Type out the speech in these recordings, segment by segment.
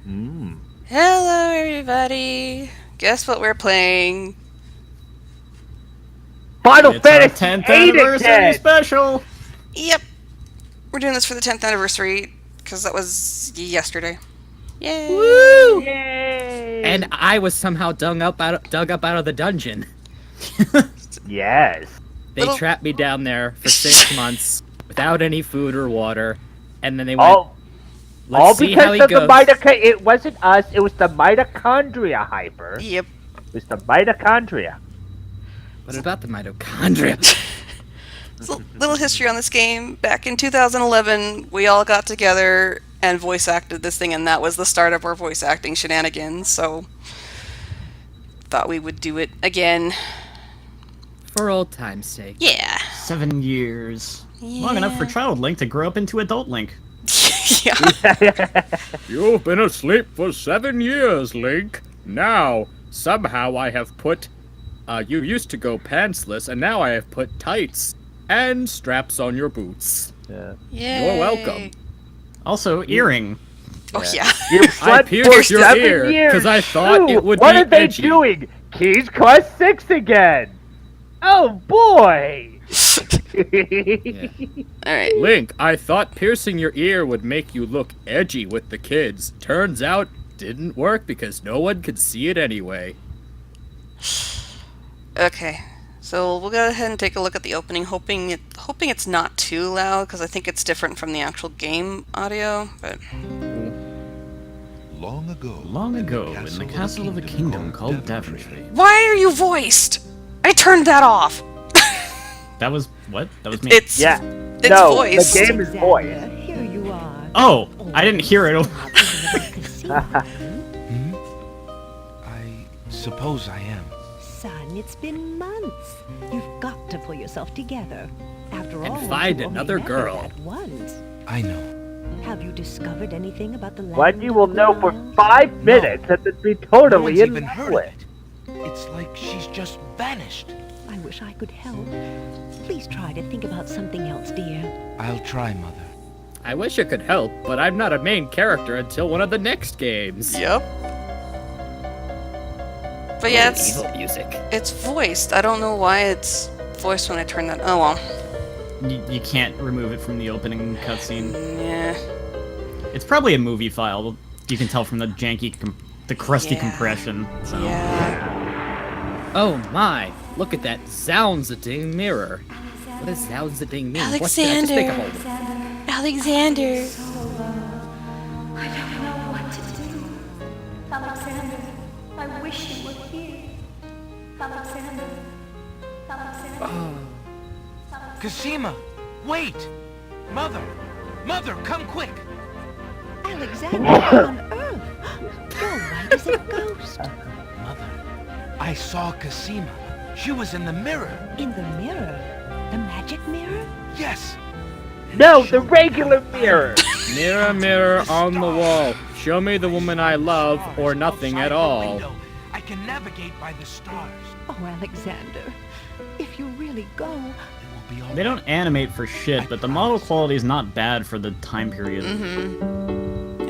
Hello, everybody. Guess what we're playing? Final It's our Fantasy 10th 8 anniversary again! special! Yep. We're doing this for the 10th anniversary, because that was yesterday. Yay! Woo! Yay! And I was somehow dug up out of the dungeon. Yes. They Little- trapped me down there for 6 months without any food or water, and then they went, All let's see how because he of goes. the it wasn't us, it was the mitochondria hyper. Yep. It was the mitochondria. What about the mitochondria? So, little history on this game. Back in 2011, we all got together and voice acted this thing, and that was the start of our voice acting shenanigans, so thought we would do it again. For old time's sake. Yeah. 7 years. Long enough for child Link to grow up into adult Link. Yeah. You've been asleep for 7 years, Link. Now, somehow I have put... you used to go pantsless, and now I have put tights and straps on your boots. Yeah. Yay. You're welcome. Also, earring. Oh, yeah. You I slept for pierced your 7 ear, years. 'cause I thought Ooh, it would what be are they edgy. doing? Keys Quest 6 again. Oh boy. Alright. Link, I thought piercing your ear would make you look edgy with the kids. Turns out, didn't work because no one could see it anyway. Okay. So we'll go ahead and take a look at the opening, hoping it's not too loud, because I think it's different from the actual game audio, but... Long ago, Long ago, in the castle of a kingdom called Daventry. Why are you voiced? I turned that off! That was... what? That was me. It's... Yeah. It's no, voiced. the game is voiced. Here you are. Oh! I didn't hear it. I suppose I am. Son, it's been months. You've got to pull yourself together. After all, find you only another met her girl. that once. I know. Have you discovered anything about the land? What you will of know the for Wild? 5 minutes and then be No totally one's even heard of English. it. It's like she's just vanished. I wish I could help. Please try to think about something else, dear. I'll try, Mother. I wish I could help, but I'm not a main character until one of the next games. Yep. But yeah, Evil music. it's voiced. I don't know why it's voiced when I turn that... Oh, well. You can't remove it from the opening cutscene. Yeah. It's probably a movie file. You can tell from the janky, the crusty Yeah. compression. So. Yeah. Oh my, look at that Zounds-a-ding mirror. What does Zounds-a-ding mean? What's that? Just make a hold of it. Alexander. I don't know what to do. Alexander, I wish you were here. Alexander. Alexander. Cosima! Wait! Mother! Mother, come quick! Alexander, what on earth? You're white as a ghost. Mother, I saw Cosima. She was in the mirror. In the mirror? The magic mirror? Yes. No, the regular mirror. Mirror, mirror on the wall. Show me the woman I love, or nothing Outside at the all. window, I can navigate by the stars. Oh, Alexander, if you really go, It will be all They don't animate for shit, but the model quality is not bad for the time period. I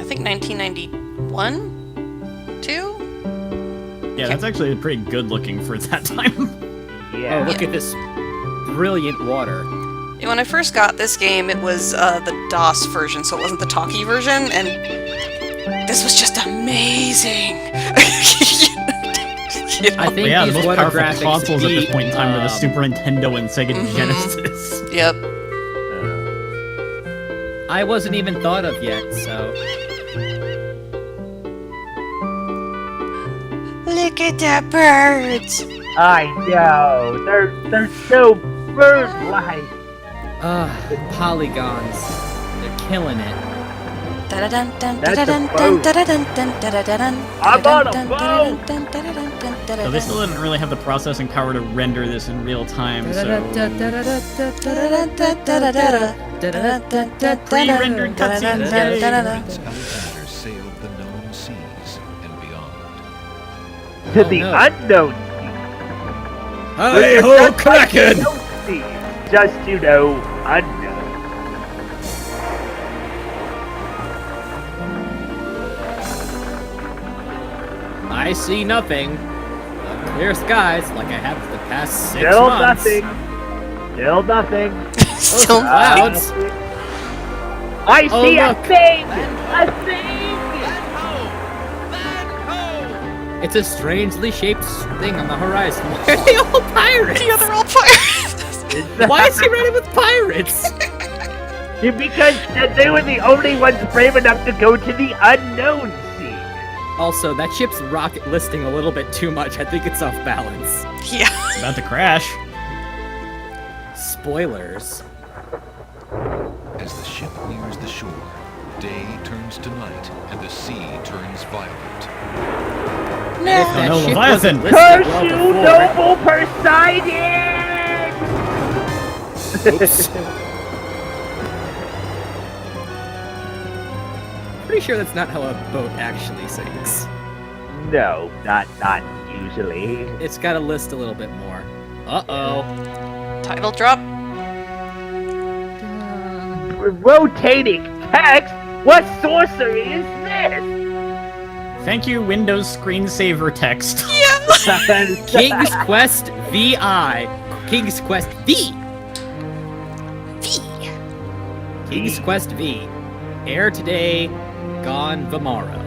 think 1991? 2? Yeah, that's actually pretty good looking for that time. Yeah. Oh, look at this brilliant water. Yeah, when I first got this game, it was the DOS version, so it wasn't the talkie version, and this was just amazing. You know? I think Yeah, the these most water powerful graphics consoles at this beat, point in time were the Super Nintendo and Sega Genesis. Yep. I wasn't even thought of yet, so... Look at the birds. I know. They're so bird-like. Polygons. They're killing it. That's a I'm on a boat. So they still didn't really have the processing power to render this in real time, so... Pre-rendered cutscenes, yay. Prince Alexander sailed the known seas and beyond. To the no. unknown Hey seas. ho, Just like Kraken! the known seas, just, you know, unknown. I see nothing. Clear skies, like I have for the past 6 Still months. nothing. Still nothing. Still Clouds. I Oh, see a look. thing! A thing! It's a strangely shaped thing on the horizon. Why are they all pirates? Yeah, they're all pirates. Why is he running with pirates? Because they were the only ones brave enough to go to the unknown sea. Also, that ship's rocket listing a little bit too much. I think it's off balance. Yeah. It's about to crash. Spoilers. As the ship nears the shore, day turns to night and the sea turns violet. And if that no, ship Leviathan. wasn't listed Curse well you, before- noble Poseidon! Oops. Pretty sure that's not how a boat actually sinks. No, not usually. It's got to list a little bit more. Uh-oh. Title drop. Rotating text? What sorcery is this? Thank you, Windows screensaver text. King's Quest VI. King's Quest V. King's Quest V. Air today, gone tomorrow.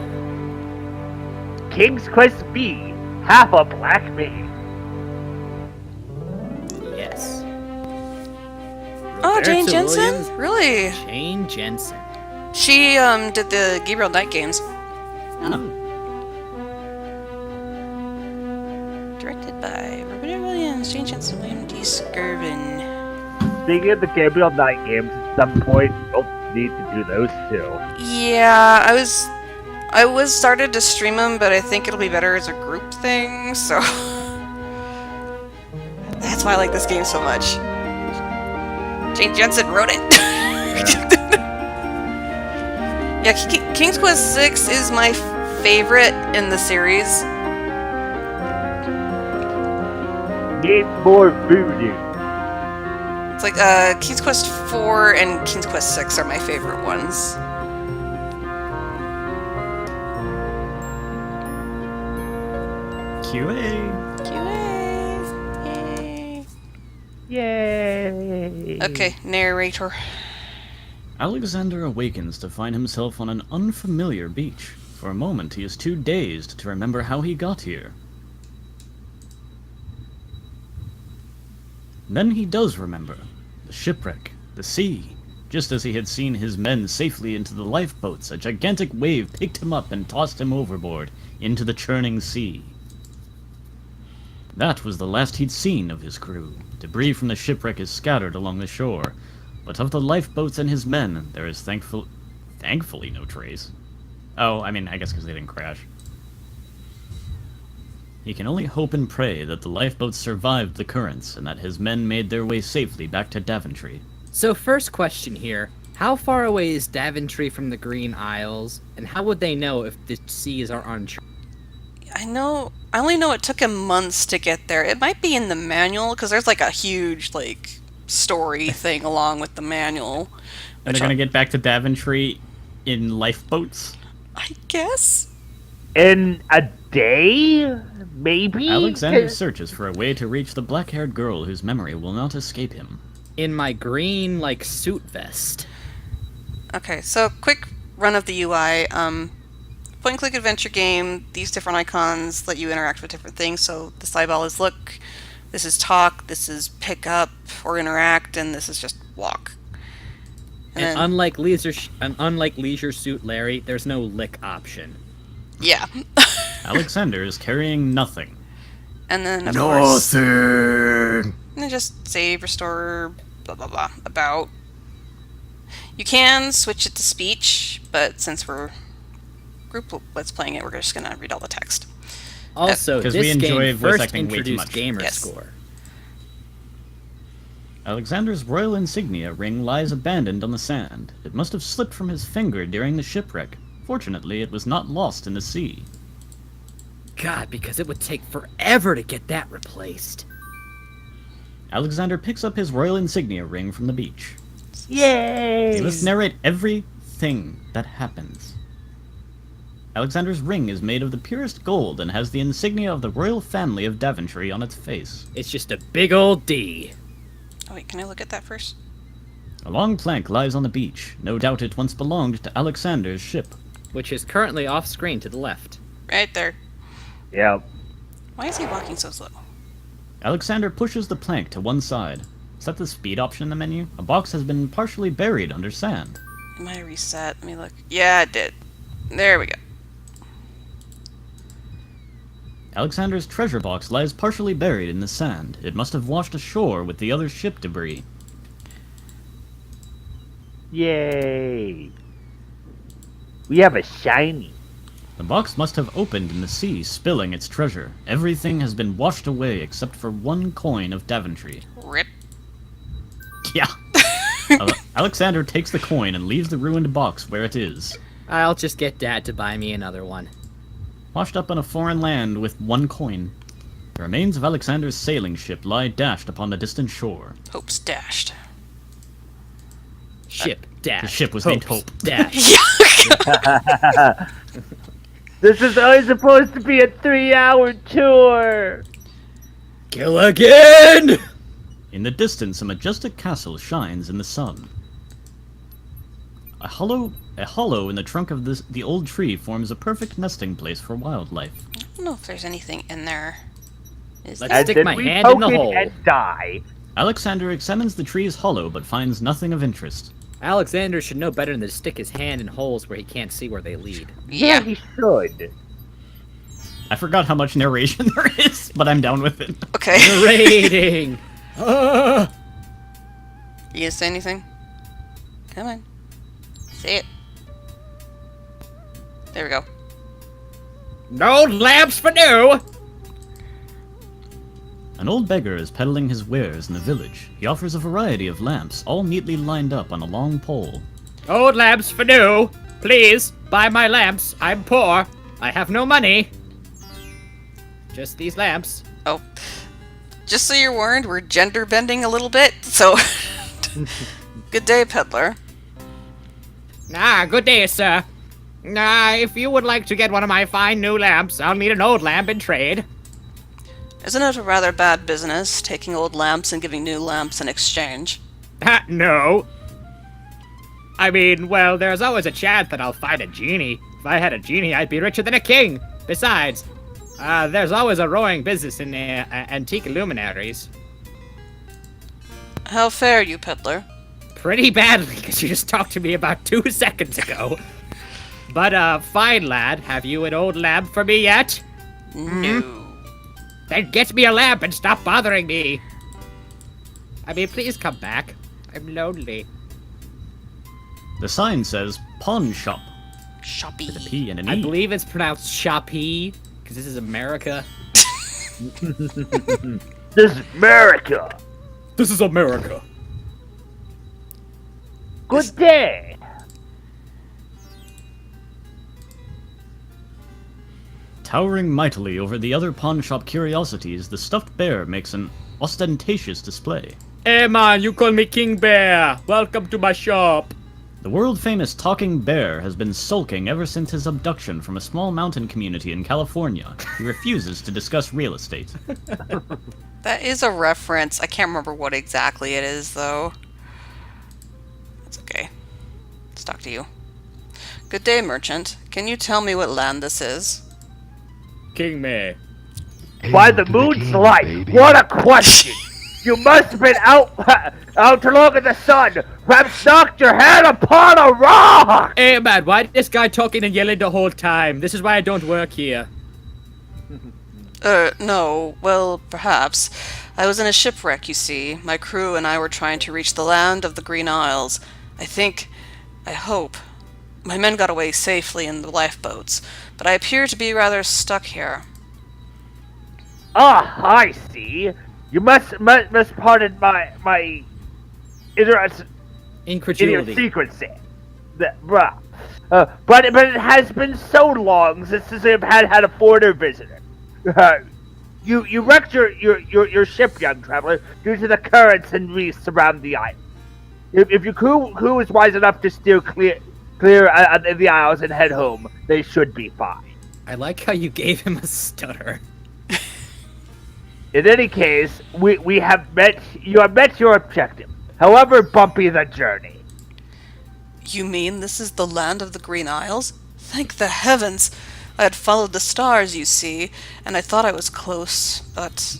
King's Quest B, half a black maid. Yes. Oh, Jane Roberta Jensen? Williams, Really? Jane Jensen. She did the Gabriel Knight games. Directed by Roberta Williams, Jane Jensen, William D. Skirvin. Speaking of the Gabriel Knight games, at some point we'll need to do those too. Yeah, I was started to stream them, but I think it'll be better as a group thing, so that's why I like this game so much. Jane Jensen wrote it. Yeah, King's Quest 6 is my favorite in the series. Need more voodoo. It's like King's Quest 4 and King's Quest 6 are my favorite ones. QA. QA. Yay. Yay! Okay, narrator. Alexander awakens to find himself on an unfamiliar beach. For a moment, he is too dazed to remember how he got here. Then he does remember. The shipwreck, the sea. Just as he had seen his men safely into the lifeboats, a gigantic wave picked him up and tossed him overboard into the churning sea. That was the last he'd seen of his crew. Debris from the shipwreck is scattered along the shore, but of the lifeboats and his men, there is thankfully no trace. Oh, I mean, I guess because they didn't crash. He can only hope and pray that the lifeboats survived the currents and that his men made their way safely back to Daventry. So first question here, how far away is Daventry from the Green Isles, and how would they know if the seas are uncharted? I only know it took him months to get there. It might be in the manual, because there's like a huge, like, story thing along with the manual. And they're gonna get back to Daventry in lifeboats? I guess? In a day? Maybe? Alexander searches for a way to reach the black-haired girl whose memory will not escape him. In my green, like, suit vest. Okay, so quick run of the UI. Point-and-click adventure game. These different icons let you interact with different things. So the eyeball is look, this is talk, this is pick up or interact, and this is just walk. And then- unlike Leisure Suit Larry, there's no lick option. Yeah. Alexander is carrying nothing. And then, of course... Nothing! And then just save, restore, blah blah blah, about. You can switch it to speech, but since we're group let's playing it, we're just gonna read all the text. Also, 'Cause this we enjoy game voice first acting way too introduced much. gamer Yes. score. Alexander's royal insignia ring lies abandoned on the sand. It must have slipped from his finger during the shipwreck. Fortunately, it was not lost in the sea. God, because it would take forever to get that replaced. Alexander picks up his royal insignia ring from the beach. Yay! He must narrate everything that happens. Alexander's ring is made of the purest gold and has the insignia of the royal family of Daventry on its face. It's just a big old D. Oh wait, can I look at that first? A long plank lies on the beach. No doubt it once belonged to Alexander's ship. Which is currently off screen to the left. Right there. Yep. Why is he walking so slow? Alexander pushes the plank to one side. Is that the speed option in the menu? A box has been partially buried under sand. It might have reset. Let me look. Yeah, it did. There we go. Alexander's treasure box lies partially buried in the sand. It must have washed ashore with the other ship debris. Yay. We have a shiny. The box must have opened in the sea, spilling its treasure. Everything has been washed away except for one coin of Daventry. Rip. Yeah. Alexander takes the coin and leaves the ruined box where it is. I'll just get Dad to buy me another one. Washed up in a foreign land with one coin. The remains of Alexander's sailing ship lie dashed upon the distant shore. Hope's dashed. Ship dash. The ship was named Hopes Hope. Dash. This is only supposed to be a 3-hour tour. Kill again! In the distance, a majestic castle shines in the sun. A hollow in the trunk of the old tree forms a perfect nesting place for wildlife. I don't know if there's anything in there. Is Let's there? And stick then my we hand in poke the it hole. and die. Alexander examines the tree's hollow but finds nothing of interest. Alexander should know better than to stick his hand in holes where he can't see where they lead. Yeah, Yeah. he should. I forgot how much narration there is, but I'm down with it. Okay. Narrating! You gonna say anything? Come on. Say it. There we go. No lamps for new! An old beggar is peddling his wares in the village. He offers a variety of lamps, all neatly lined up on a long pole. Old lamps for new! Please, buy my lamps. I'm poor. I have no money. Just these lamps. Oh. Just so you're warned, we're gender bending a little bit, so. Good day, peddler. Good day, sir. If you would like to get one of my fine new lamps, I'll need an old lamp in trade. Isn't it a rather bad business, taking old lamps and giving new lamps in exchange? No. I mean, well, there's always a chance that I'll find a genie. If I had a genie, I'd be richer than a king. Besides, there's always a roaring business in antique luminaries. How fare you, peddler? Pretty badly, because you just talked to me about 2 seconds ago. But, fine, lad. Have you an old lamp for me yet? No. Then get me a lamp and stop bothering me. I mean, please come back. I'm lonely. The sign says pawn shop Shoppy. with a P and an E. I believe it's pronounced shoppy, because this is America. This is America. This is America. Good day. Towering mightily over the other pawn shop curiosities, the stuffed bear makes an ostentatious display. Hey man, you call me King Bear. Welcome to my shop. The world-famous talking bear has been sulking ever since his abduction from a small mountain community in California. He refuses to discuss real estate. That is a reference. I can't remember what exactly it is, though. That's okay. Let's talk to you. Good day, merchant. Can you tell me what land this is? King May. By the moon's light, what a question! You must have been out to look at the sun. Perhaps knocked your head upon a rock. Hey man, why is this guy talking and yelling the whole time? This is why I don't work here. No. Well, perhaps. I was in a shipwreck, you see. My crew and I were trying to reach the land of the Green Isles. I hope. My men got away safely in the lifeboats, but I appear to be rather stuck here. Ah, I see. You must pardon my Incredulity. idiosyncrasy. But it has been so long since I've had a foreigner visitor. You wrecked your ship, young traveler, due to the currents and reefs around the island. If your crew was wise enough to steer clear clear the aisles and head home. They should be fine. I like how you gave him a stutter. In any case, you have met your objective, however bumpy the journey. You mean this is the land of the Green Isles? Thank the heavens! I had followed the stars, you see, and I thought I was close, but...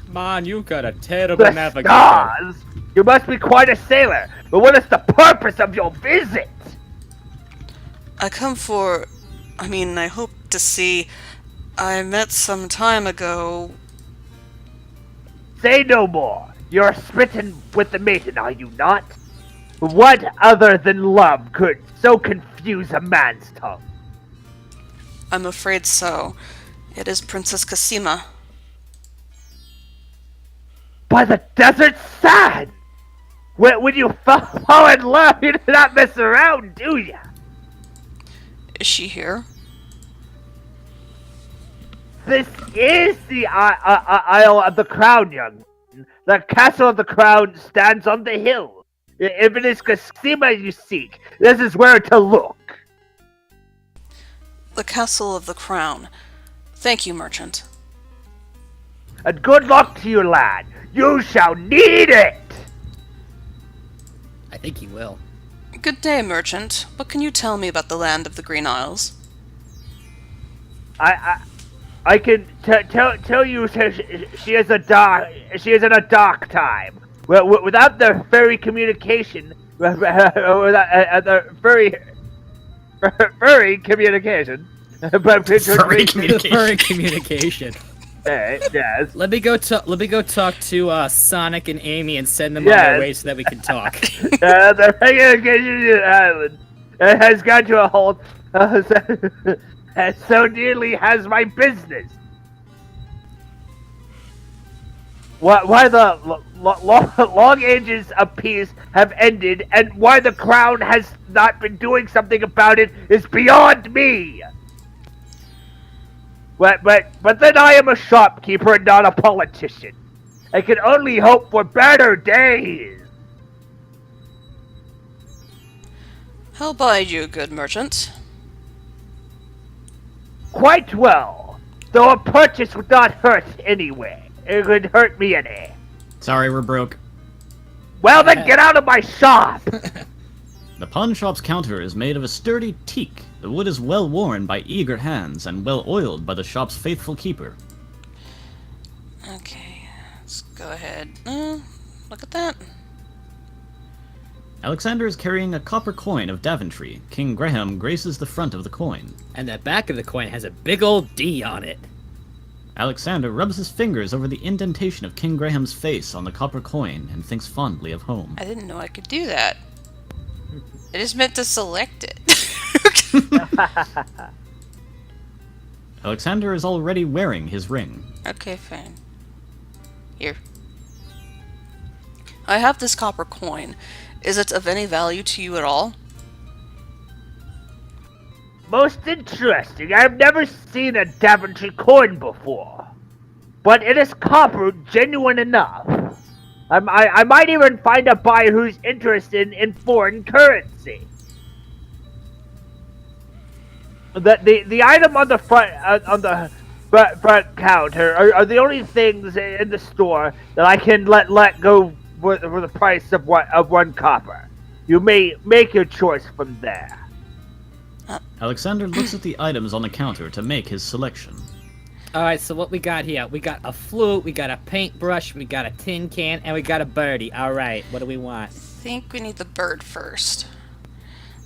Man, you got a terrible The navigator. stars! You must be quite a sailor, but what is the purpose of your visit? I come for... I hope to see... I met some time ago... Say no more. You're smitten with the maiden, are you not? What other than love could so confuse a man's tongue? I'm afraid so. It is Princess Cassima. By the desert sand! When you fall in love, you do not mess around, do ya? Is she here? This is the Isle of the Crown, young man. The castle of the Crown stands on the hill. If it is Cassima you seek, this is where to look. The Castle of the Crown. Thank you, merchant. And good luck to you, lad. You shall need it! I think he will. Good day, merchant. What can you tell me about the land of the Green Isles? I can tell you she is in a dark time. Without the fairy communication, without the furry communication, Furry communication. Furry communication. Yes. Let me go talk to Sonic and Amy and send them on their way so that we can talk. The communication island has got to a halt, and so nearly has my business. Why the long ages of peace have ended, and why the crown has not been doing something about it is beyond me. But then I am a shopkeeper and not a politician. I can only hope for better days. How abide you, good merchant? Quite well. Though a purchase would not hurt anyway. It would hurt me any. Sorry, we're broke. Well then get out of my shop! The pawn shop's counter is made of a sturdy teak. The wood is well worn by eager hands and well oiled by the shop's faithful keeper. Okay, let's go ahead. Look at that. Alexander is carrying a copper coin of Daventry. King Graham graces the front of the coin. And the back of the coin has a big old D on it. Alexander rubs his fingers over the indentation of King Graham's face on the copper coin and thinks fondly of home. I didn't know I could do that. I just meant to select it. Alexander is already wearing his ring. Okay, fine. Here. I have this copper coin. Is it of any value to you at all? Most interesting. I've never seen a Daventry coin before. But it is copper, genuine enough. I might even find a buyer who's interested in foreign currency. The item on the front counter are the only things in the store that I can let go for the price of one copper. You may make your choice from there. Alexander looks at the items on the counter to make his selection. Alright, so what we got here? We got a flute, we got a paintbrush, we got a tin can, and we got a birdie. Alright, what do we want? I think we need the bird first.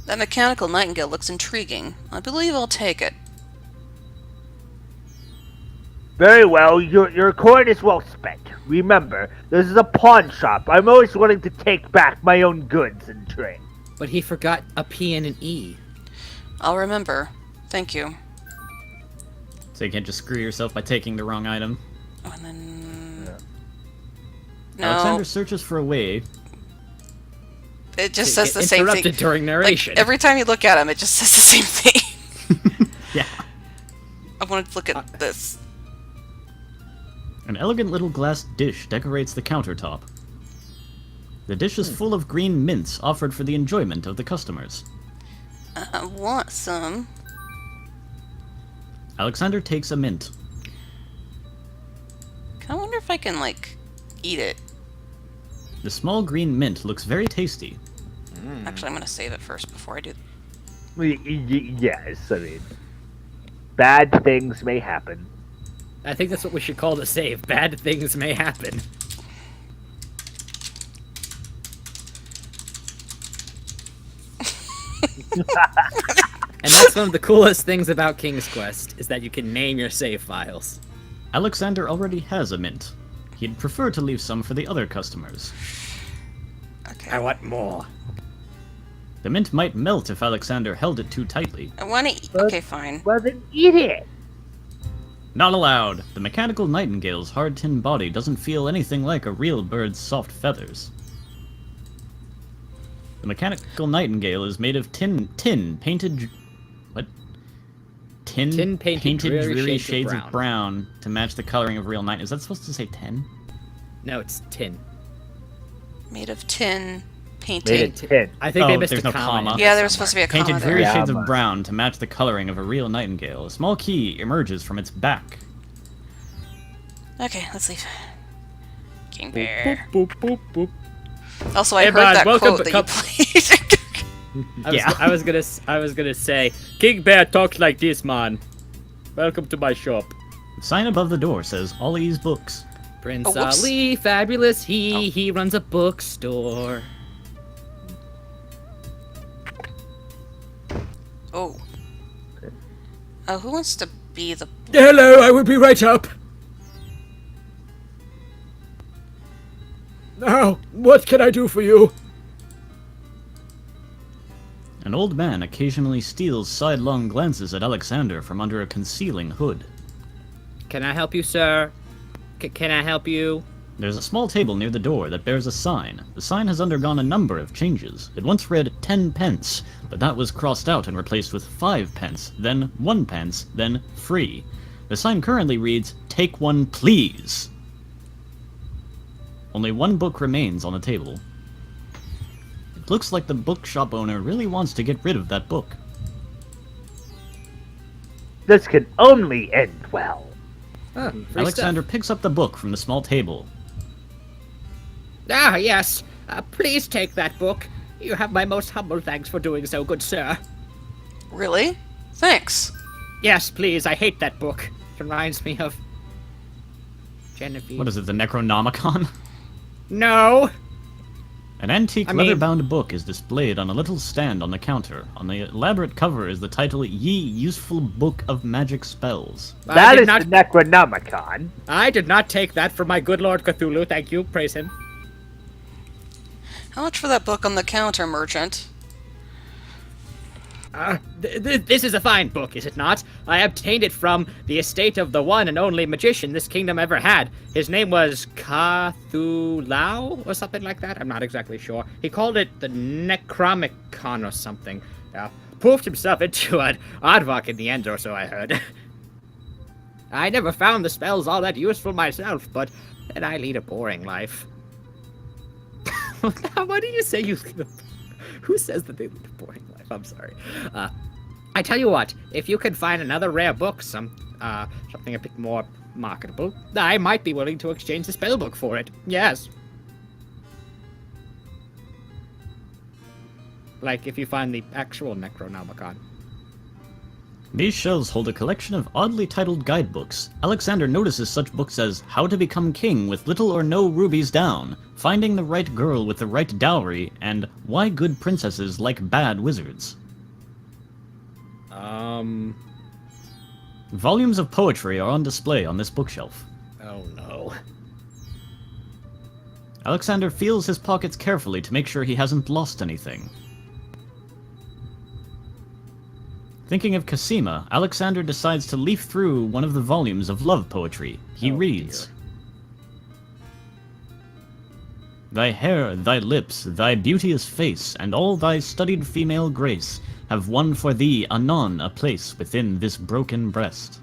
That mechanical nightingale looks intriguing. I believe I'll take it. Very well, your coin is well spent. Remember, this is a pawn shop. I'm always willing to take back my own goods and trade. But he forgot a P and an E. I'll remember. Thank you. So you can't just screw yourself by taking the wrong item. Oh, and then... No. Alexander searches for a way. It just says the same thing. Interrupted during narration. Like, every time you look at him, it just says the same thing. Yeah. I want to look at this. An elegant little glass dish decorates the countertop. The dish is full of green mints offered for the enjoyment of the customers. I want some. Alexander takes a mint. I wonder if I can, like, eat it. The small green mint looks very tasty. Actually, I'm gonna save it first before I do. Yes, I mean, bad things may happen. I think that's what we should call the save. Bad things may happen. And that's one of the coolest things about King's Quest, is that you can name your save files. Alexander already has a mint. He'd prefer to leave some for the other customers. Okay. I want more. The mint might melt if Alexander held it too tightly. I want to eat. Okay, fine. Well, then eat it. Not allowed! The mechanical nightingale's hard tin body doesn't feel anything like a real bird's soft feathers. The mechanical nightingale is made of tin painted... What? Tin painted dreary shades of brown to match the coloring of real night. Is that supposed to say 10? No, it's tin. Made of tin, Made painted. it tin. I think they missed there's a no comma. comma. Yeah, there was supposed to be a Painted comma dreary there. shades Yeah, of brown to match the coloring of a real nightingale. A small key emerges from its back. Okay, let's leave. King Bear. Boop, boop, boop. Also, I Hey, heard bud, that welcome quote to that you played. Yeah. I was gonna say, King Bear talks like this, man. Welcome to my shop. The sign above the door says Ollie's Books. Prince Oh, whoops. Ali, fabulous he runs a bookstore. Oh. Oh, who wants to be the... Hello, I will be right up. Now, what can I do for you? An old man occasionally steals sidelong glances at Alexander from under a concealing hood. Can I help you, sir? Can I help you? There's a small table near the door that bears a sign. The sign has undergone a number of changes. It once read 10 pence, but that was crossed out and replaced with 5 pence, then 1 pence, then free. The sign currently reads, "Take one, please." Only one book remains on the table. It looks like the bookshop owner really wants to get rid of that book. This can only end well. Oh, free Alexander picks up the book from the small table. Ah, yes. Please take that book. You have my most humble thanks for doing so, good sir. Really? Thanks. Yes, please. I hate that book. It reminds me of Genevieve. What is it, the Necronomicon? No. An antique I mean- leather-bound book is displayed on a little stand on the counter. On the elaborate cover is the title, Ye Useful Book of Magic Spells. That did is not- the Necronomicon. I did not take that from my good Lord Cthulhu. Thank you. Praise him. How much for that book on the counter, merchant? This is a fine book, is it not? I obtained it from the estate of the one and only magician this kingdom ever had. His name was Cthulhu, or something like that. I'm not exactly sure. He called it the Necromicon or something. Poofed himself into an aardvark in the end, or so I heard. I never found the spells all that useful myself, but then I lead a boring life. Why do you say you lead a... Who says that they lead a boring life? I'm sorry. I tell you what, if you can find another rare book, something a bit more marketable, I might be willing to exchange the spell book for it. Yes. Like if you find the actual Necronomicon. These shelves hold a collection of oddly titled guidebooks. Alexander notices such books as How to Become King with Little or No Rubies Down, Finding the Right Girl with the Right Dowry, and Why Good Princesses Like Bad Wizards. Volumes of poetry are on display on this bookshelf. Oh no. Alexander feels his pockets carefully to make sure he hasn't lost anything. Thinking of Cassima, Alexander decides to leaf through one of the volumes of love poetry. He reads, Thy hair, thy lips, thy beauteous face, and all thy studied female grace have won for thee anon a place within this broken breast.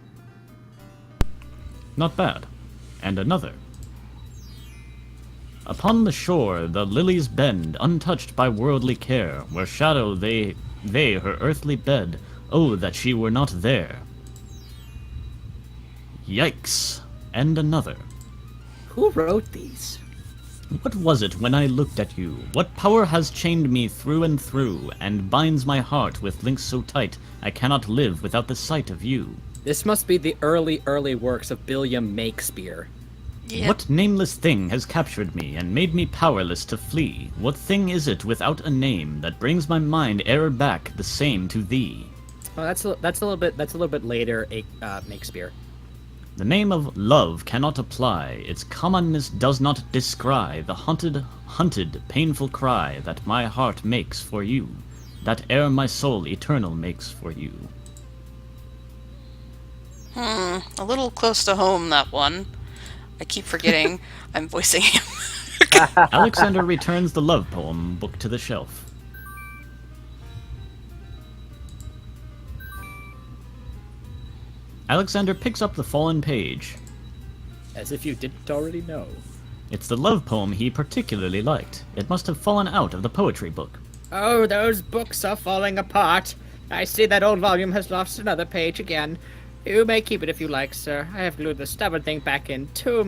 Not bad. And another. Upon the shore the lilies bend, untouched by worldly care, where shadow they convey her earthly bed. Oh, that she were not there. Yikes. And another. Who wrote these? What was it when I looked at you? What power has chained me through and through, and binds my heart with links so tight I cannot live without the sight of you? This must be the early works of William Shakespeare. Yep. What nameless thing has captured me and made me powerless to flee? What thing is it without a name that brings my mind e'er back the same to thee? Oh, that's a little bit later. Shakespeare. The name of love cannot apply, its commonness does not descry the hunted, painful cry that my heart makes for you, that ere my soul eternal makes for you. A little close to home, that one. I keep forgetting I'm voicing him. Alexander returns the love poem book to the shelf. Alexander picks up the fallen page. As if you didn't already know. It's the love poem he particularly liked. It must have fallen out of the poetry book. Oh, those books are falling apart. I see that old volume has lost another page again. You may keep it if you like, sir. I have glued the stubborn thing back in two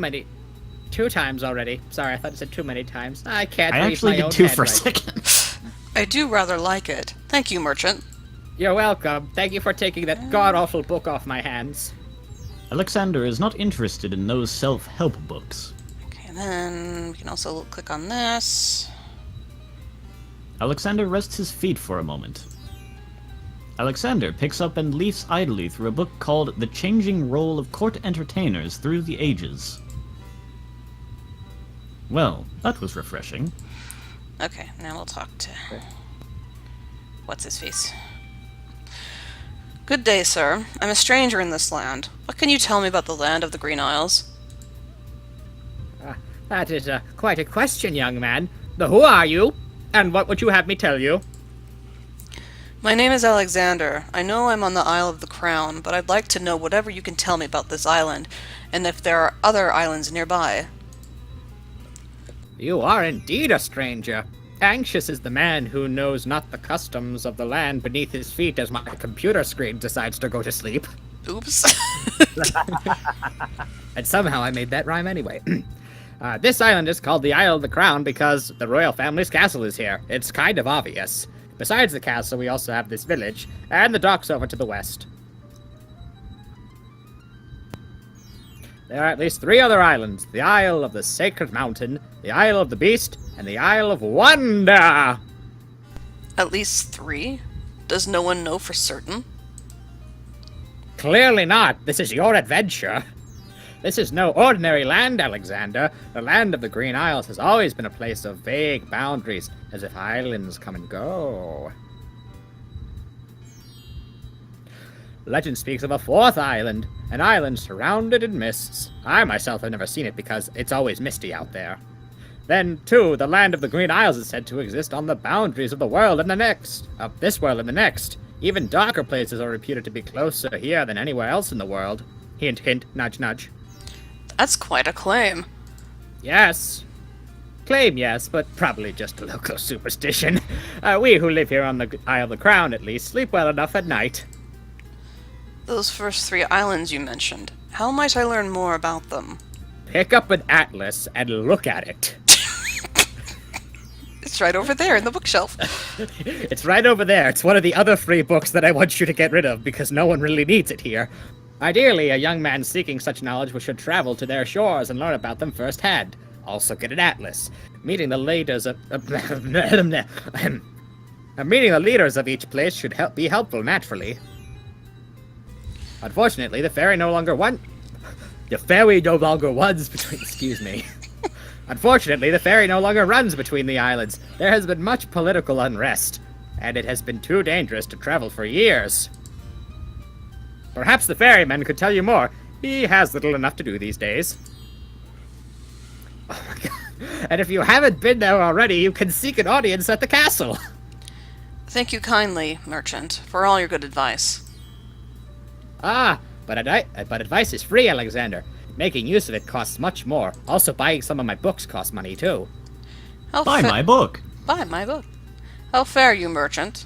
times already. Sorry, I thought it said too many times. I can't I read actually my did own two for a handwriting. second. I do rather like it. Thank you, Merchant. You're welcome. Thank you for taking that god-awful book off my hands. Alexander is not interested in those self-help books. Okay, then we can also click on this. Alexander rests his feet for a moment. Alexander picks up and leafs idly through a book called The Changing Role of Court Entertainers Through the Ages. Well, that was refreshing. Okay, now we'll talk to... What's his face? Good day, sir. I'm a stranger in this land. What can you tell me about the land of the Green Isles? That is quite a question, young man. Who are you? And what would you have me tell you? My name is Alexander. I know I'm on the Isle of the Crown, but I'd like to know whatever you can tell me about this island, and if there are other islands nearby. You are indeed a stranger. Anxious is the man who knows not the customs of the land beneath his feet as my computer screen decides to go to sleep. Oops. And somehow I made that rhyme anyway. This island is called the Isle of the Crown because the royal family's castle is here. It's kind of obvious. Besides the castle, we also have this village, and the docks over to the west. There are at least 3 other islands. The Isle of the Sacred Mountain, the Isle of the Beast, and the Isle of Wonder! At least 3? Does no one know for certain? Clearly not. This is your adventure. This is no ordinary land, Alexander. The land of the Green Isles has always been a place of vague boundaries, as if islands come and go. Legend speaks of a 4th island, an island surrounded in mists. I myself have never seen it because it's always misty out there. Then, too, the land of the Green Isles is said to exist on the boundaries of the world and the next, of this world and the next. Even darker places are reputed to be closer here than anywhere else in the world. Hint, hint, nudge, nudge. That's quite a claim. Yes. Claim yes, but probably just a local superstition. We who live here on the Isle of the Crown, at least, sleep well enough at night. Those first 3 islands you mentioned, how might I learn more about them? Pick up an atlas and look at it. It's right over there in the bookshelf. It's right over there. It's one of the other free books that I want you to get rid of because no one really needs it here. Ideally, a young man seeking such knowledge should travel to their shores and learn about them firsthand. Also get an atlas. Meeting the leaders of each place should be helpful naturally. Unfortunately, the ferry no longer runs between. Excuse me. Unfortunately, the ferry no longer runs between the islands. There has been much political unrest, and it has been too dangerous to travel for years. Perhaps the ferryman could tell you more. He has little enough to do these days. Oh my god. And if you haven't been there already, you can seek an audience at the castle. Thank you kindly, Merchant, for all your good advice. But advice is free, Alexander. Making use of it costs much more. Also, buying some of my books costs money, too. Buy my book! Buy my book. How fare you, Merchant?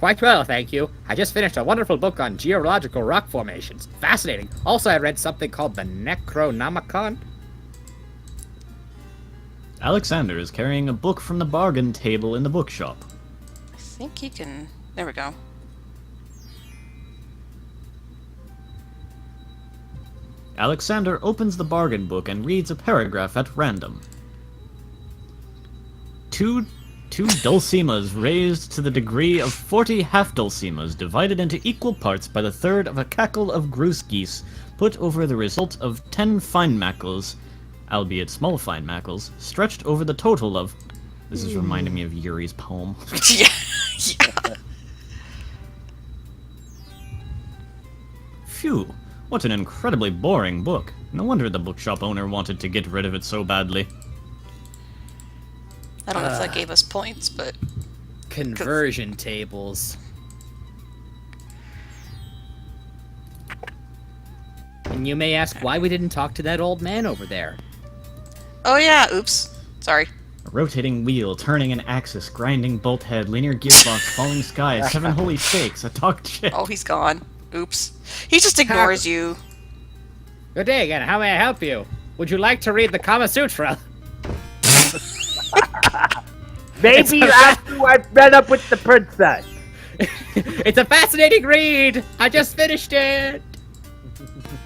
Quite well, thank you. I just finished a wonderful book on geological rock formations. Fascinating. Also, I read something called the Necronomicon. Alexander is carrying a book from the bargain table in the bookshop. I think he can. There we go. Alexander opens the bargain book and reads a paragraph at random. Two dulcimas raised to the degree of 40 half-dulcimas divided into equal parts by the third of a cackle of grouse geese put over the result of 10 fine mackles, albeit small fine mackles, stretched over the total of... This is reminding me of Yuri's poem. Yeah. Yeah. Phew, what an incredibly boring book. No wonder the bookshop owner wanted to get rid of it so badly. I don't know if that gave us points, but Conversion tables. And you may ask why we didn't talk to that old man over there. oh yeah, oops. Sorry. A rotating wheel, turning an axis, grinding bolt head, linear gearbox, falling sky, 7 holy stakes, a talk chip. Oh, he's gone. Oops. He just ignores you. Good day again. How may I help you? Would you like to read the Kama Sutra? Maybe you asked who I've met up with the princess. It's a fascinating read. I just finished it.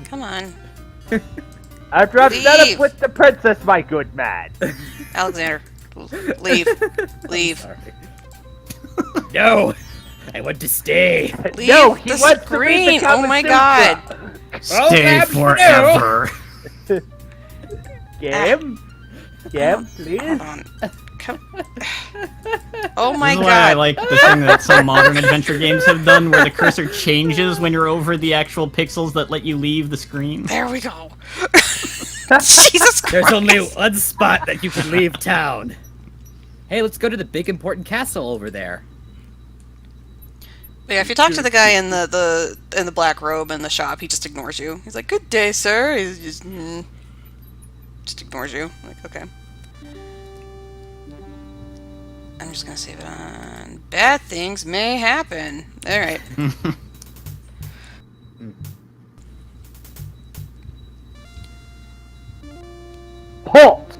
Come on. After I've met Leave. up with the princess, my good man. Alexander, leave. Leave. No, I want to stay. Leave No, he the wants to read the screen. Oh Kama my Sutra. god. Stay that's forever. Game? Game, please? Hold on. Come. Oh my This is why I god. like the thing that some modern adventure games have done, where the cursor changes when you're over the actual pixels that let you leave the screen. There we go. Jesus Christ. There's only one spot that you can leave town. Hey, let's go to the big important castle over there. Yeah, if you talk to the guy in the black robe in the shop, he just ignores you. He's like, "Good day, sir." He's just ignores you. Like, okay. I'm just gonna save it on. Bad things may happen. All right. Halt!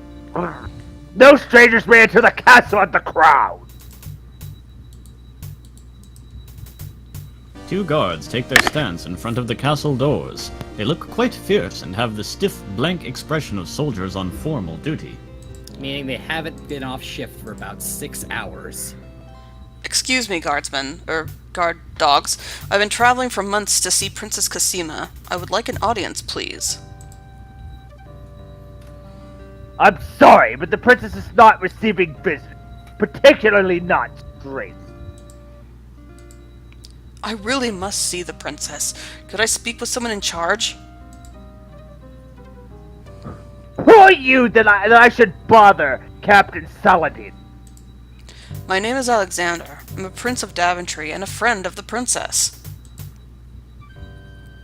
No strangers may enter the castle at the crowd. 2 guards take their stance in front of the castle doors. They look quite fierce and have the stiff, blank expression of soldiers on formal duty. Meaning they haven't been off shift for about 6 hours. Excuse me, guardsmen, or guard dogs. I've been traveling for months to see Princess Cosima. I would like an audience, please. I'm sorry, but the princess is not receiving visitors, particularly not straight. I really must see the princess. Could I speak with someone in charge? Who are you that I should bother, Captain Saladin? My name is Alexander. I'm a prince of Daventry and a friend of the princess.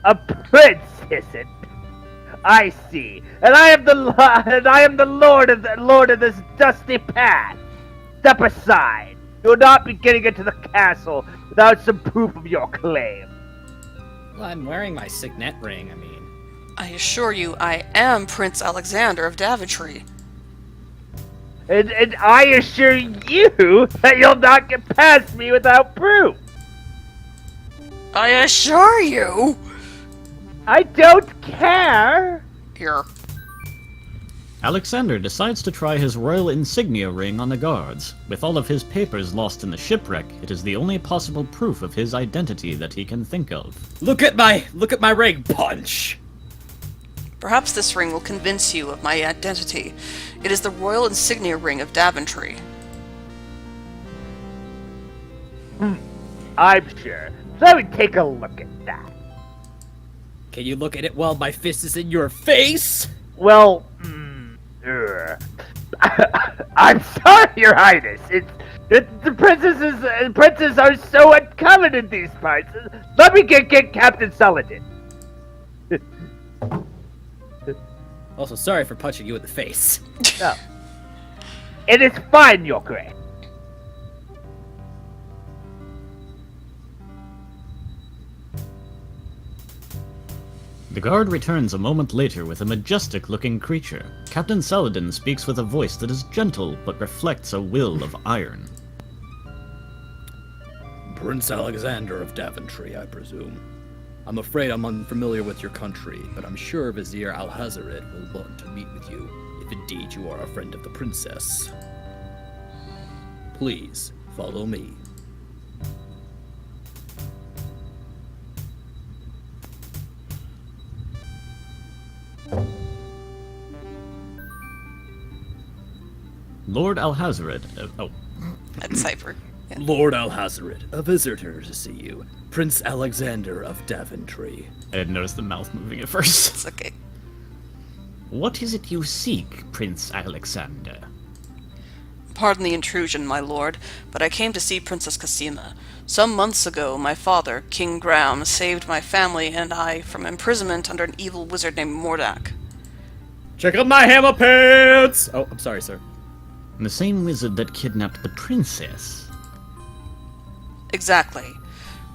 A prince, is it? I see, and I am the lord of this dusty path. Step aside. You will not be getting into the castle without some proof of your claim. Well, I'm wearing my signet ring, I mean. I assure you, I am Prince Alexander of Daventry. And I assure you that you'll not get past me without proof. I assure you! I don't care. Here. Alexander decides to try his royal insignia ring on the guards. With all of his papers lost in the shipwreck, it is the only possible proof of his identity that he can think of. Look at my ring, punch! Perhaps this ring will convince you of my identity. It is the royal insignia ring of Daventry. I'm sure. Let me take a look at that. Can you look at it while my fist is in your face? Well, I'm sorry, Your Highness. The princes are so uncommon in these parts. Let me get Captain Saladin. Also, sorry for punching you in the face. No. It is fine, Your Grace. The guard returns a moment later with a majestic-looking creature. Captain Saladin speaks with a voice that is gentle but reflects a will of iron. Prince Alexander of Daventry, I presume. I'm afraid I'm unfamiliar with your country, but I'm sure Vizier Alhazared will want to meet with you, if indeed you are a friend of the princess. Please, follow me. Lord Alhazared, At Cypher. Yeah. Lord Alhazared, a visitor to see you. Prince Alexander of Daventry. I didn't notice the mouth moving at first. It's okay. What is it you seek, Prince Alexander? Pardon the intrusion, my lord, but I came to see Princess Cassima. Some months ago, my father, King Graham, saved my family and I from imprisonment under an evil wizard named Mordak. Check out my hammer pants! Oh, I'm sorry, sir. The same wizard that kidnapped the princess. Exactly.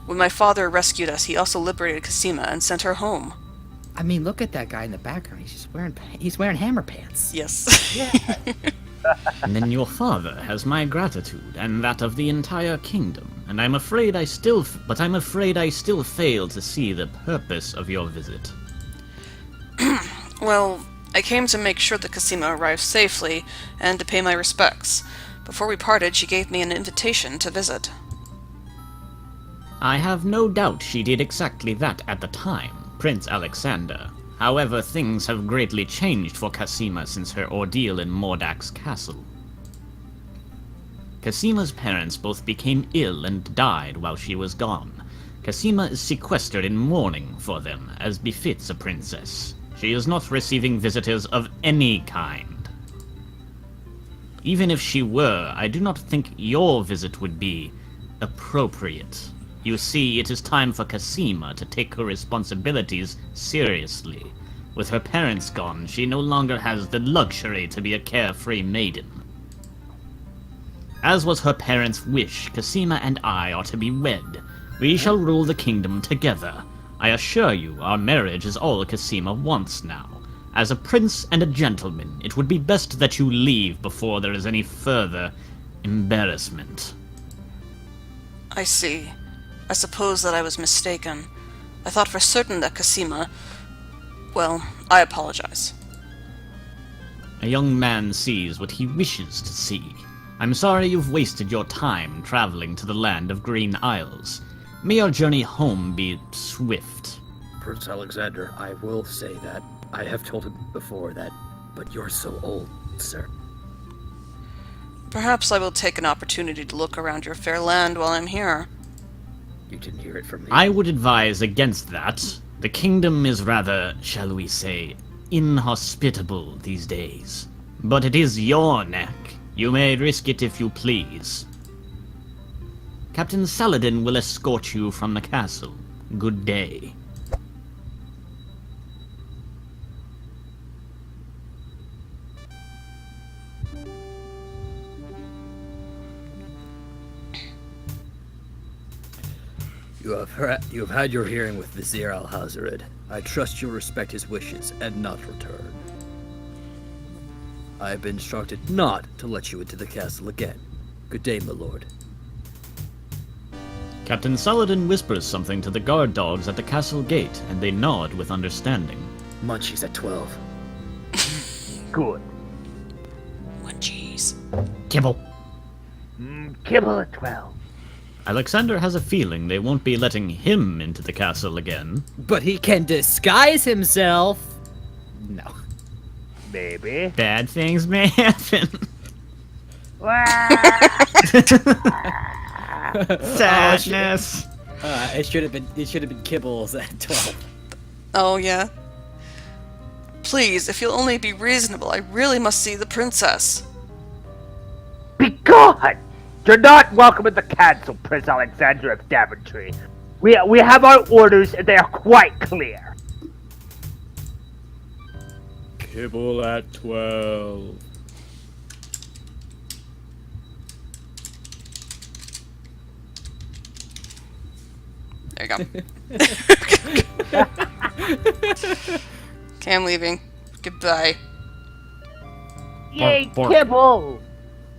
When my father rescued us, he also liberated Cassima and sent her home. I mean, look at that guy in the background. He's wearing hammer pants. Yes. And then your father has my gratitude and that of the entire kingdom, and I'm afraid I still fail to see the purpose of your visit. Well, I came to make sure that Cassima arrived safely and to pay my respects. Before we parted, she gave me an invitation to visit. I have no doubt she did exactly that at the time, Prince Alexander. However, things have greatly changed for Cassima since her ordeal in Mordak's castle. Cassima's parents both became ill and died while she was gone. Cassima is sequestered in mourning for them, as befits a princess. She is not receiving visitors of any kind. Even if she were, I do not think your visit would be appropriate. You see, it is time for Cassima to take her responsibilities seriously. With her parents gone, she no longer has the luxury to be a carefree maiden. As was her parents' wish, Cassima and I are to be wed. We shall rule the kingdom together. I assure you, our marriage is all Cassima wants now. As a prince and a gentleman, it would be best that you leave before there is any further embarrassment. I see. I suppose that I was mistaken. I thought for certain that Cassima... Well, I apologize. A young man sees what he wishes to see. I'm sorry you've wasted your time traveling to the land of Green Isles. May your journey home be swift. Prince Alexander, I will say that. I have told him before that, but you're so old, sir. Perhaps I will take an opportunity to look around your fair land while I'm here. You didn't hear it from me. I would advise against that. The kingdom is rather, shall we say, inhospitable these days. But it is your neck. You may risk it if you please. Captain Saladin will escort you from the castle. Good day. You have had your hearing with Vizier Alhazared. I trust you'll respect his wishes and not return. I have been instructed not to let you into the castle again. Good day, my lord. Captain Saladin whispers something to the guard dogs at the castle gate, and they nod with understanding. Munchies at 12. Good. Munchies. Kibble. Kibble at 12. Alexander has a feeling they won't be letting him into the castle again. But he can disguise himself. No. Maybe. Bad things may happen. Sadness. It should have been Kibbles at 12. Oh, yeah? Please, if you'll only be reasonable, I really must see the princess. Be gone! You're not welcome at the castle, Prince Alexander of Daventry. We have our orders, and they are quite clear. Kibble at 12. There you go. Okay, I'm leaving. Goodbye. Yay, Bork. kibble!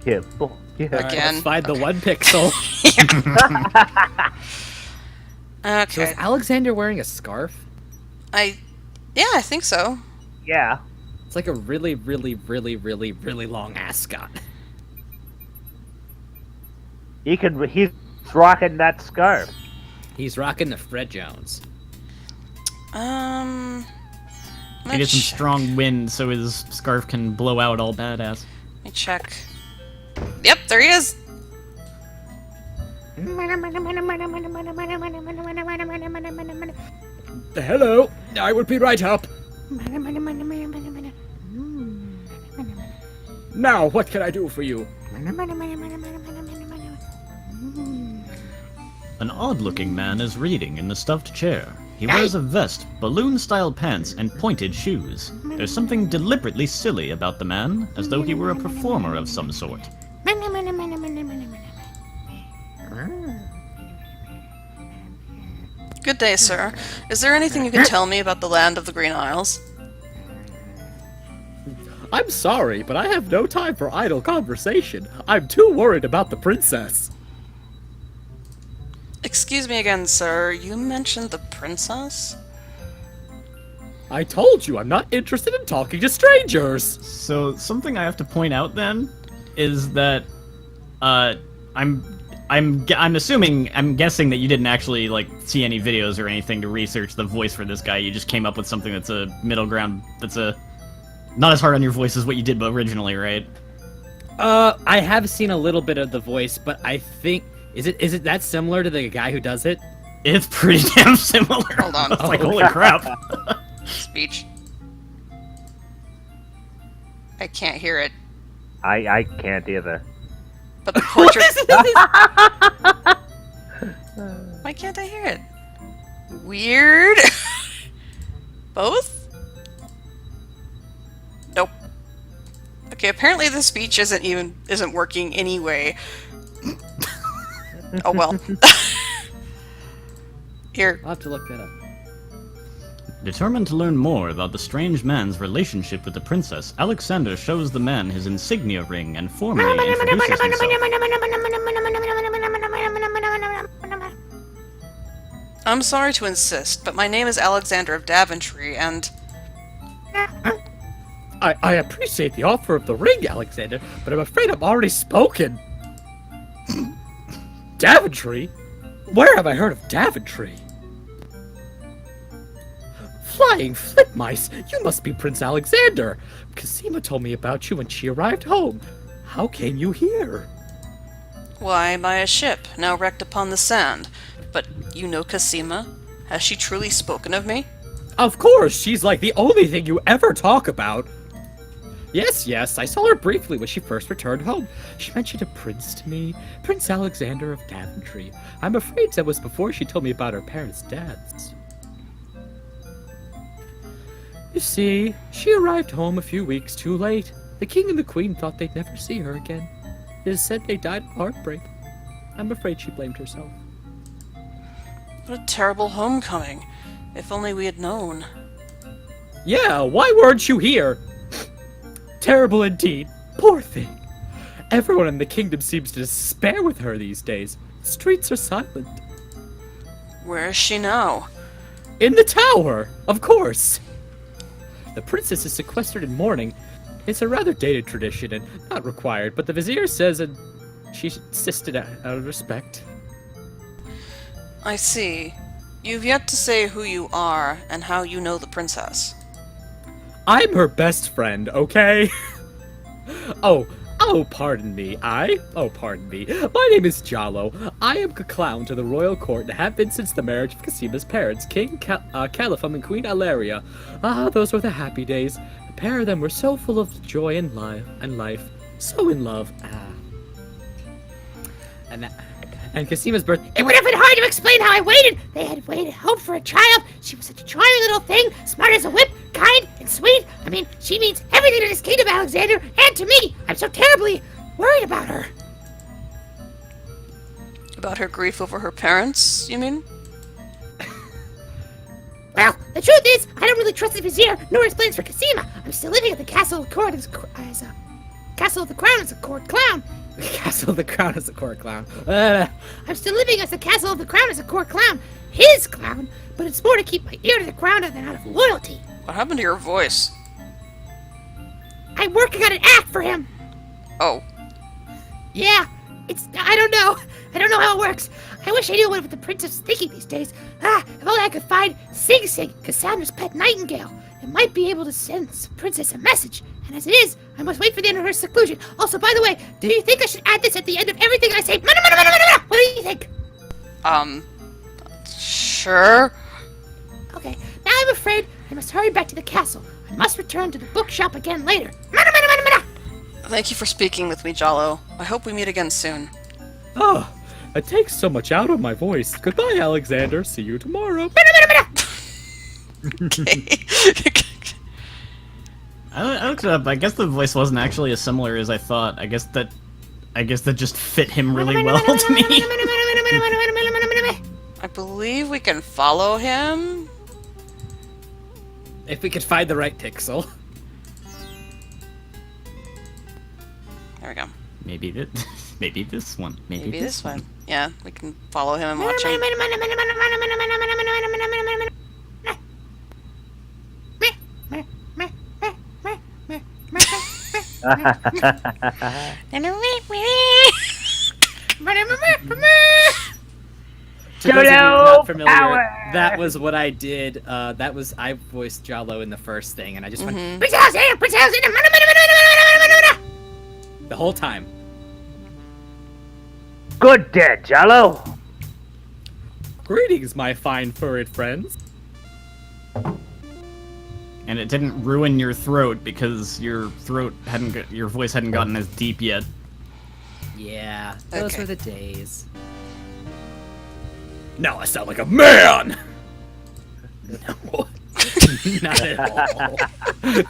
Kibble. Yeah. Again. Let's find the 1 pixel. So Okay. is Alexander wearing a scarf? Yeah, I think so. Yeah. It's like a really, really, really, really, really long ascot. He's rocking that scarf. He's rocking the Fred Jones. Let He gets some check. strong wind so his scarf can blow out all badass. Let me check. Yep, there he is. Hello, I will be right up. Now, what can I do for you? An odd-looking man is reading in the stuffed chair. He wears a vest, balloon-style pants, and pointed shoes. There's something deliberately silly about the man, as though he were a performer of some sort. Good day, sir. Is there anything you can tell me about the land of the Green Isles? I'm sorry, but I have no time for idle conversation. I'm too worried about the princess. Excuse me again, sir. You mentioned the princess? I told you I'm not interested in talking to strangers. So something I have to point out then is that I'm guessing that you didn't actually like see any videos or anything to research the voice for this guy. You just came up with something that's a middle ground, that's a not as hard on your voice as what you did originally, right? I have seen a little bit of the voice, but I think is it that similar to the guy who does it? It's pretty damn similar. Hold on. It's like holy crap. Speech. I can't hear it. I can't either. But the portrait. Why can't I hear it? Weird. Both? Nope. Okay, apparently the speech isn't working anyway. Oh well. Here. I'll have to look that up. Determined to learn more about the strange man's relationship with the princess, Alexander shows the man his insignia ring and formally introduces himself. I'm sorry to insist, but my name is Alexander of Daventry, and I appreciate the offer of the ring, Alexander, but I'm afraid I'm already spoken. Daventry? Where have I heard of Daventry? Flying flitmice! You must be Prince Alexander! Cosima told me about you when she arrived home. How came you here? why, by a ship, now wrecked upon the sand. But you know Cosima? Has she truly spoken of me? Of course, she's like the only thing you ever talk about. Yes, I saw her briefly when she first returned home. She mentioned a prince to me, Prince Alexander of Daventry. I'm afraid that was before she told me about her parents' deaths. You see, she arrived home a few weeks too late. The king and the queen thought they'd never see her again. It is said they died of heartbreak. I'm afraid she blamed herself. What a terrible homecoming. If only we had known. Yeah, why weren't you here? Terrible indeed. Poor thing. Everyone in the kingdom seems to despair with her these days. The streets are silent. Where is she now? In the tower, of course. The princess is sequestered in mourning. It's a rather dated tradition and not required, but the vizier says and she insisted out of respect. I see. You've yet to say who you are and how you know the princess. I'm her best friend, okay? Pardon me. Pardon me. My name is Jalo. I am a clown to the royal court and have been since the marriage of Cosima's parents, King Califum and Queen Alaria. Ah, those were the happy days. The pair of them were so full of joy and life. So in love. And Cosima's birth. It would have been hard to explain how I waited. They had waited, hoped for a child. She was such a charming little thing, smart as a whip, kind and sweet. I mean, she means everything to this kingdom, Alexander, and to me. I'm so terribly worried about her. About her grief over her parents, you mean? Well, the truth is, I don't really trusted vizier, nor his plans for Casima. I'm still living at the castle of the court as Castle of the Crown as a court clown. Castle of the Crown is a court clown. I'm still living as the Castle of the Crown as a court clown. His clown, but it's more to keep my ear to the ground than out of loyalty. What happened to your voice? I'm working on an act for him. Oh. Yeah, I don't know. I don't know how it works. I wish I knew what the princess is thinking these days. If only I could find Sing Sing, Cassandra's pet nightingale. It might be able to send the princess a message. And as it is, I must wait for the end of her seclusion. Also, by the way, do you think I should add this at the end of everything I say? What do you think? Sure. Okay, now I'm afraid I must hurry back to the castle. I must return to the bookshop again later. Thank you for speaking with me, Jalo. I hope we meet again soon. Oh, it takes so much out of my voice. Goodbye, Alexander. See you tomorrow. Okay. I looked it up. I guess the voice wasn't actually as similar as I thought. I guess that just fit him really well to me. I believe we can follow him. If we could find the right pixel. There we go. Maybe this one. Maybe this one. Yeah, we can follow him and watch him. To those of you not Jalo familiar, power! that was what I did. I voiced Jalo in the first thing, and I just went the whole time. Good day, Jello. Greetings, my fine furred friends. And it didn't ruin your throat because your voice hadn't gotten as deep yet. Yeah, those Okay. were the days. Now I sound like a man! No. Not at all.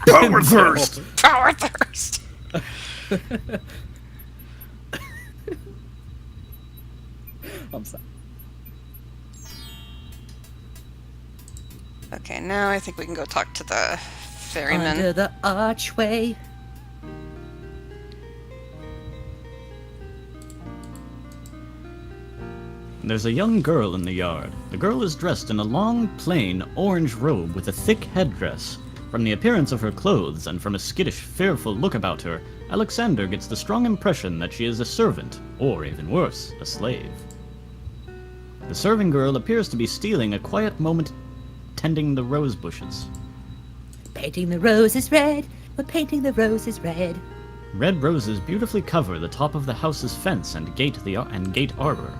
Power thirst! Power thirst. I'm sorry. Okay, now I think we can go talk to the ferryman. Under the archway. There's a young girl in the yard. The girl is dressed in a long, plain, orange robe with a thick headdress. From the appearance of her clothes and from a skittish, fearful look about her, Alexander gets the strong impression that she is a servant, or even worse, a slave. The serving girl appears to be stealing a quiet moment tending the rose bushes. Painting the roses red, we're painting the roses red. Red roses beautifully cover the top of the house's fence and gate arbor.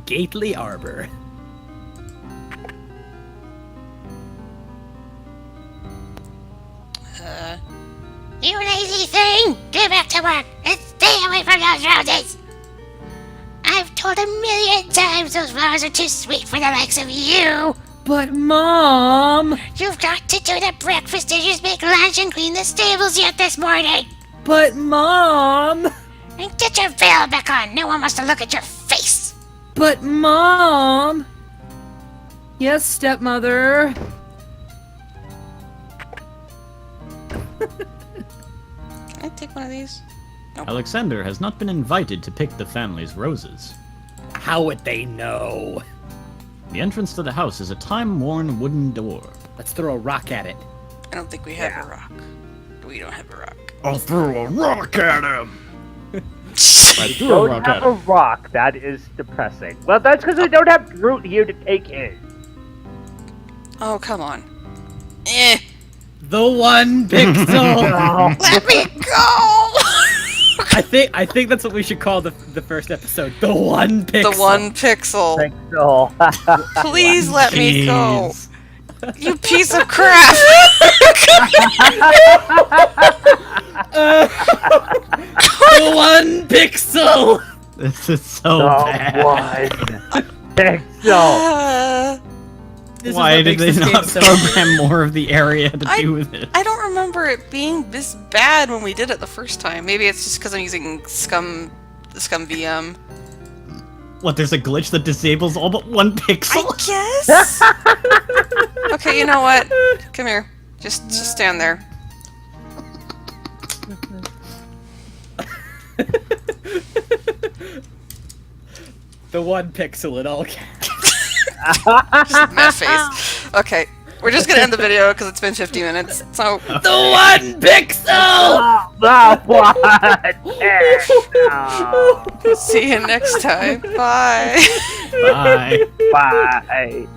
Gately Arbor. You lazy thing! Get back to work and stay away from those roses! I've told a million times those flowers are too sweet for the likes of you! But Mom! You've got to do the breakfast dishes, make lunch, and clean the stables yet this morning! But Mom! And get your veil back on! No one wants to look at your face! But Mom! Yes, stepmother. Can I take one of these? Alexander has not been invited to pick the family's roses. How would they know? The entrance to the house is a time-worn wooden door. Let's throw a rock at it. I don't think we have a rock. We don't have a rock. I'll throw a rock at him! I threw a Don't rock have at a him. rock. That is depressing. Well, that's because we don't have Groot here to take in. Oh, come on. Eh. The one pixel. Let me go! I think that's what we should call the first episode. The one pixel. The one pixel. Thanks, so. Please let me go. Jeez. You piece of crap! The one pixel. This is so bad. One pixel. This is Why what did makes they this game not so program more of the area to do with it? I don't remember it being this bad when we did it the first time. Maybe it's just because I'm using the Scum VM. What, there's a glitch that disables all but 1 pixel? I guess. Okay, you know what? Come here. Just stand there. The 1 pixel in all caps. Just mad face. Okay, we're just gonna end the video because it's been 50 minutes. So The 1 pixel! The what? see you next time. Bye. Bye. Bye.